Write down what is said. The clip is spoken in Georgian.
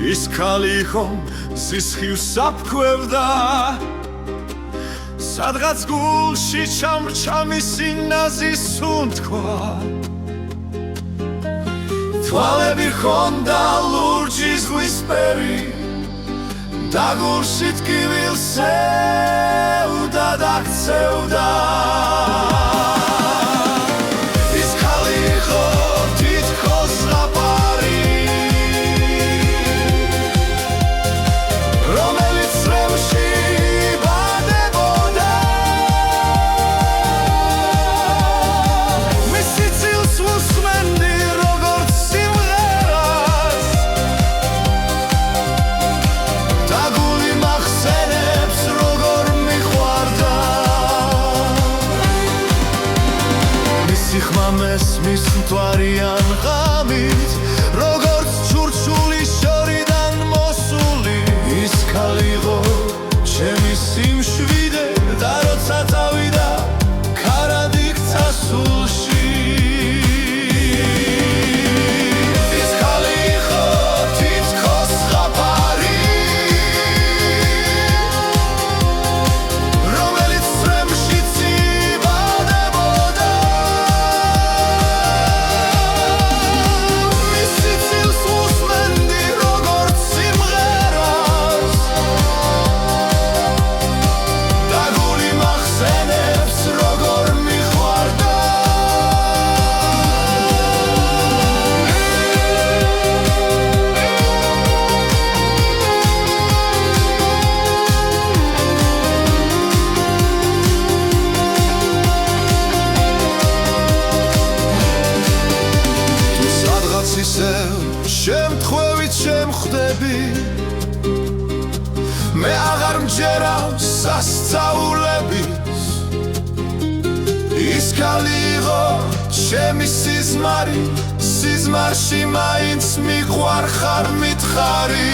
ის ქალი ხომ სისხლს აფქვევდა სადღაც გულში ჩამრჩა მისი ნაზის სუნთქვა თვალები ჰქონდა ლურჯი ზღვისფერი და გულში ტკივილს ეუდა და ქცევდა ის ქალი იყო თითქოს ზღაპარი რომელიც წრემში იბადებოდა მისი წილს უსმენდი როგორც სიმღერას და გული მახსენებს როგორ მიყვარდა მისი ხმა მესმის მთვარიან ღამით როგორც ჩურჩული შორიდან მოსული ის ქალი იყო ჩემი სიმშვიდე და როცა წავიდა ქარად იქცა სულში ის ქალი იყო თითქოს ზღაპარი რომელიც წრემშიც იბადებოდა მისი წილს უსმენდი როგორც სიმღერას და გული მახსენებს როგორ მიყვარდა თუ სადღაც ისევ შემთხვევით შემხვდები მე აღარ მჯერავს სასწაულების ის ქალი იყო ჩემი სიზმარი სიზმარში მაინც მიყვარხარ მითხარი